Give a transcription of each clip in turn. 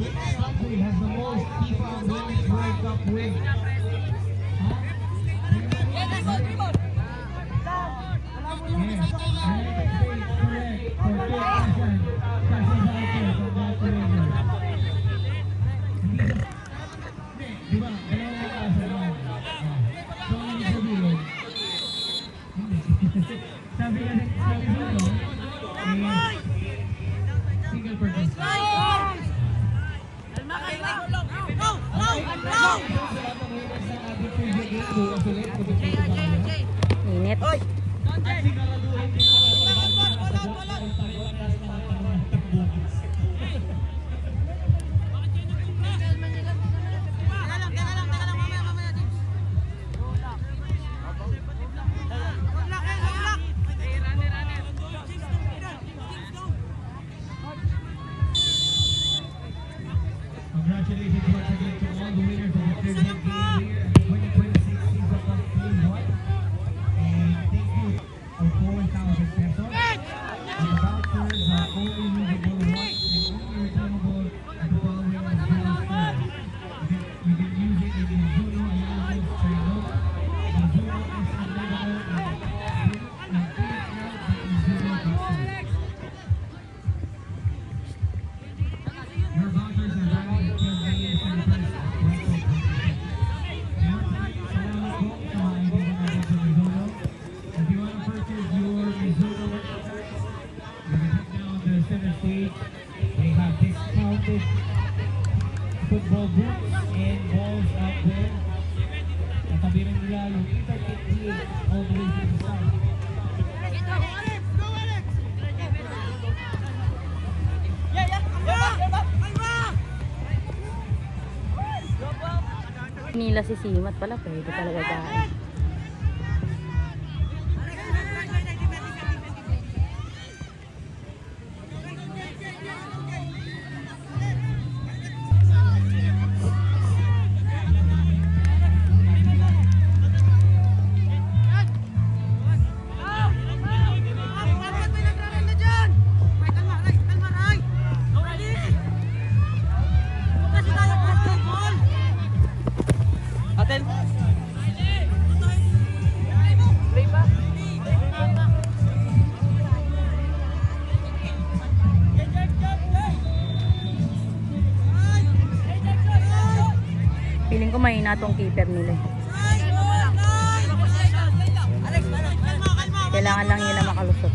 Which country has the most FIFA Women's World Cup wins? Init. Congratulations once again to all the winners of the third game here at the 2026 FIFA Cup Team 1. And thank you for 4,000 pesos. And the vouchers are only usable once and only redeemable at the following Zuno stores. You can use it in the Zuno Alliance channel, the Zuno is available and Phoenix Route and Zuno.com. Your vouchers are valid until May 31st, 2023. If you want to purchase your Mizuno merchandise, you can head down to the center stage. They have discounted football boots and balls out there. Katabi rin nila yung Interkit PH all the way to the side. Nila si Simat pala, pwede talaga kain. Feeling ko mahina tong keeper nila. Kailangan lang nila makalusot.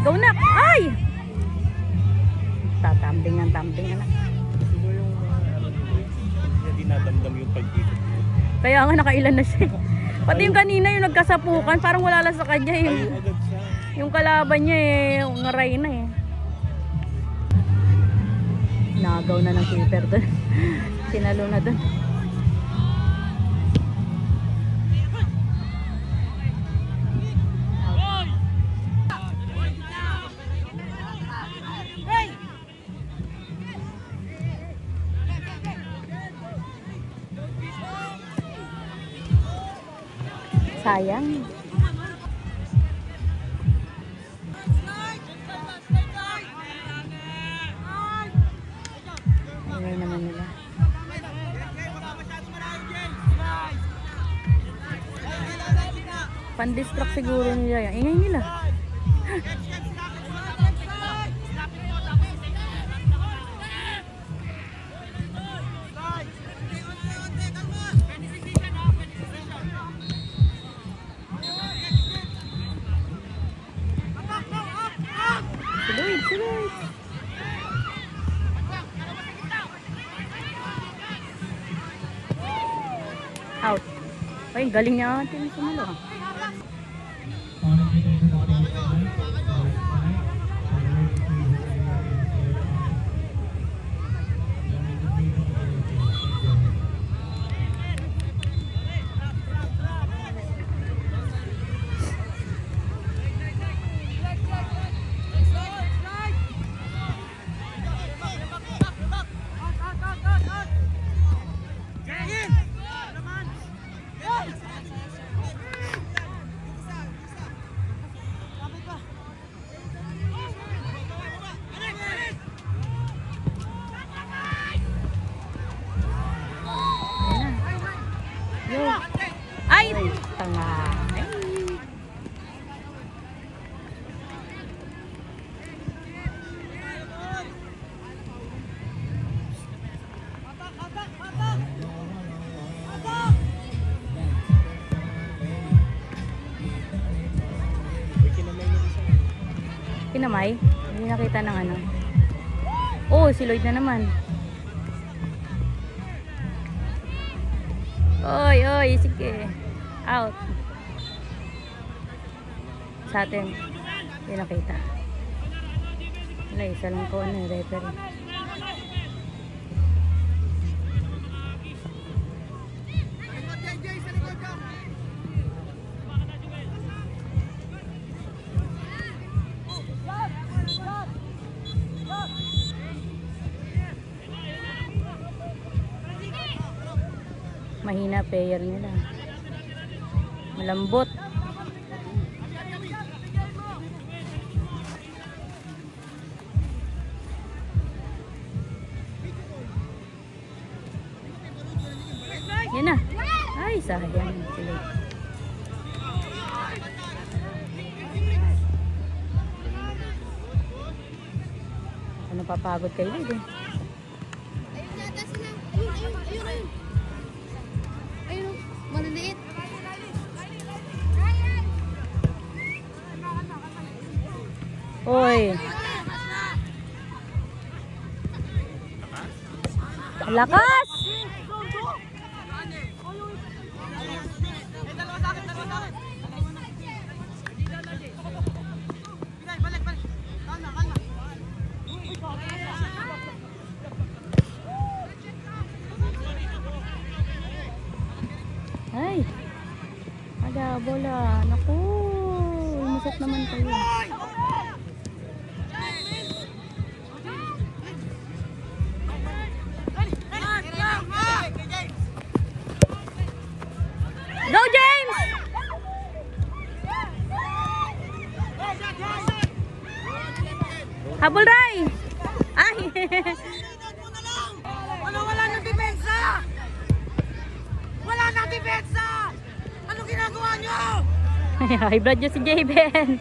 Go na! Ay! Tatambing ang tambing anak. Siguro yung hindi dinadamdam yung pag-ikot. Kaya nga nakailan na siya. Pati yung kanina yung nagkasapukan, parang wala lang sa kanya yung kalaban niya ngaray na eh. Nagaw na ng keeper doon. Sinalo na doon. Sayang. Ingay naman nila. Pan-distract siguro nila yan. Ingay nila. Suloy. Out. Ay, galing niya natin sumalo. na May? Hindi nakita ng ano. Oh, si Lloyd na naman. Oy, oy, sige. Out. Sa atin. Hindi nakita. Wala, isa lang ko ano, referee. Mahina player nila. Malambot. Yan na. Ay, sayang. Sila. Ano papagod kayo dito? Ayun, maliliit. Oy. Lakas! Ay. Ada bola. Naku. Umusot naman kayo. Go James! Habol Ray! Ay! Wala nang depensa! Wala nang depensa! Ano ginagawa nyo? High blood yun si Javen.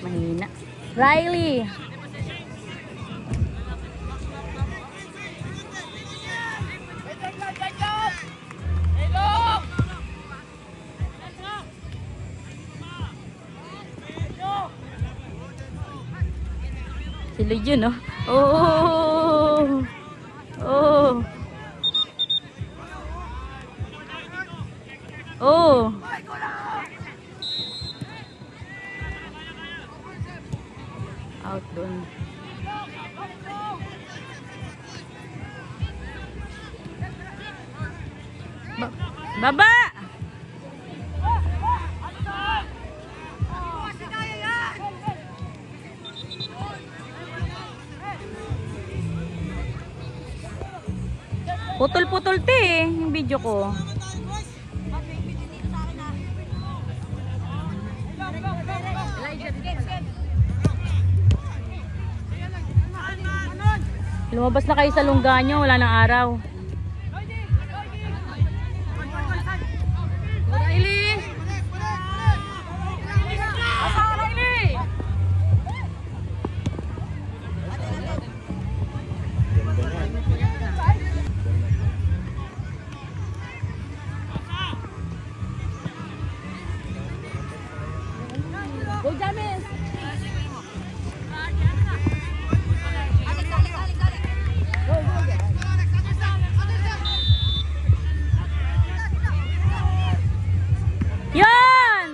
Mahina. Riley. Si Lloyd yun, no? Oh! Oh! Oh! Out doon. Baba! Putol-putol te yung video ko. Lumabas na kayo sa lungga nyo, wala nang araw. Go James! Yan!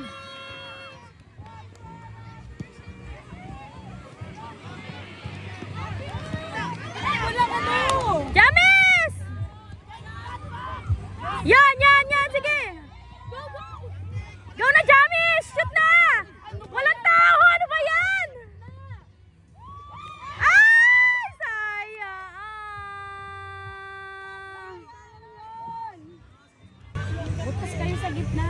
James! Yan, yan, yan! Sige! Go na James! Shoot na! Walang tao! Ano ba yan? Ay! Sayang! Butas kayo sa gitna!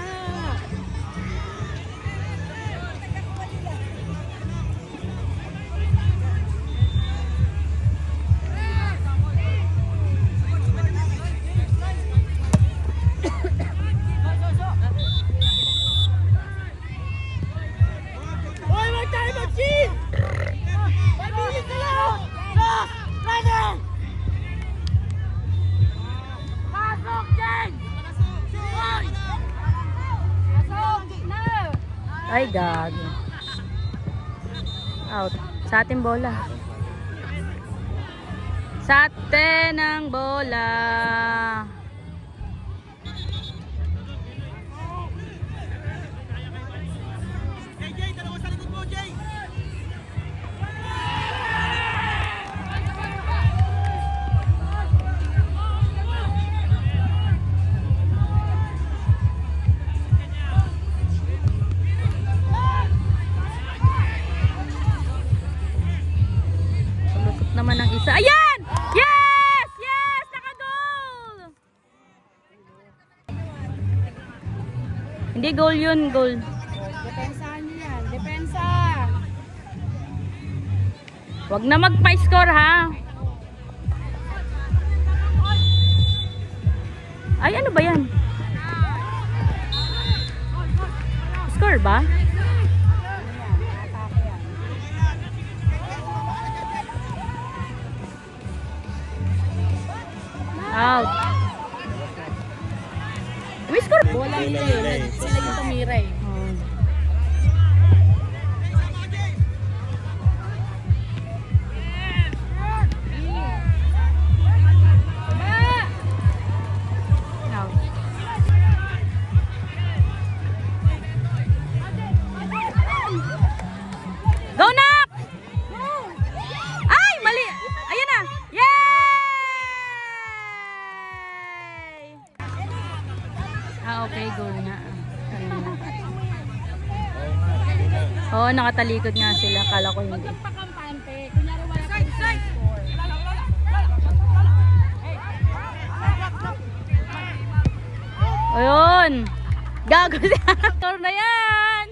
Hoy, magtayo mag-G! Ay, gago. Out. Sa ating bola. Sa atin ang bola. Lusot naman ang isa. Ayan! Yes! Yes! Naka-goal! Hindi goal yun, goal. Depensahan niyo yan. Depensa. Wag na magpa-score ha. Ay, ano ba yan? Score ba? Out. May score. Bola nila yun. Sila yung tumira eh. Oh. Out. Go, Nak! Ay, mali! Ayan na! Yay! Okay, goal nga. Oo, nakatalikod nga sila. Kala ko hindi. Pakampante. Kunyari wala pa yung score. Ayun! Gago siya! Score na yan!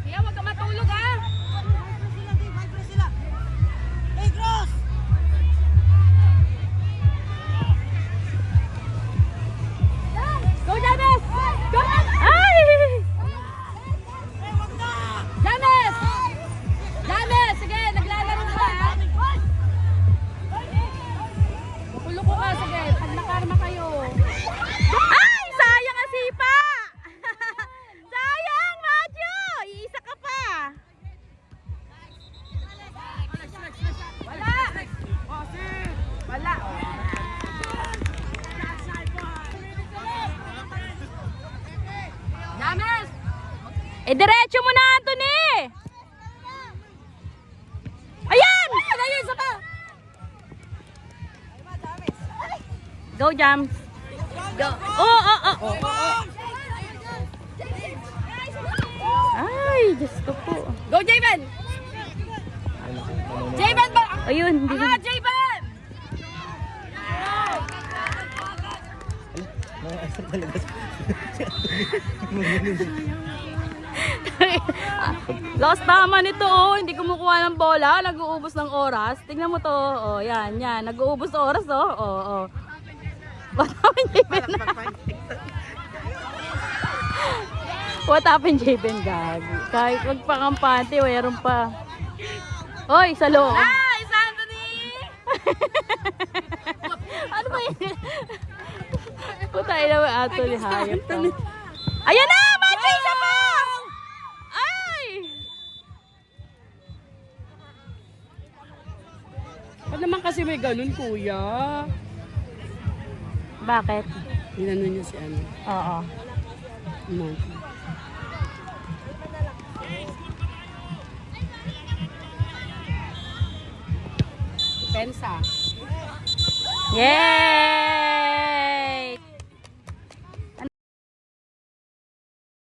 Kaya wag ka matulog ah. Hey, cross! Go, James! Go! Ay! James! James! Sige, naglalaro ka ah. Makulo ko ka. Sige, pag nakarma kayo. Ay! Sayang ang sipa! Sayang, Macho! Iisa ka pa! Wala! Wala. James! Eh, diretso mo na, Anthony! Ayan! Ayun, isa pa! Go, Jams! Go! Oh, oh, oh! Ay, Diyos ko po. Go, Javen! Javen ba? Ayun, hindi Ah, Javen! Nakasar talaga. Lost tama nito, oh. Hindi kumukuha ng bola. Nag-uubos ng oras. Tingnan mo to. Oh, yan, yan. Nag-uubos oras, oh. Oh, oh. What happened, Javen? What happened, Javen, gag? Kahit magpakampante, mayroon pa. Hoy, sa loob. Nice, Anthony! Ano ba yun? Putay na ba ato ni hayop to. Ayan na! Macho, isa pa! Ay! Ba't naman kasi may ganun, kuya? Bakit? Inano niya si ano? Oo. Pensa. Yay!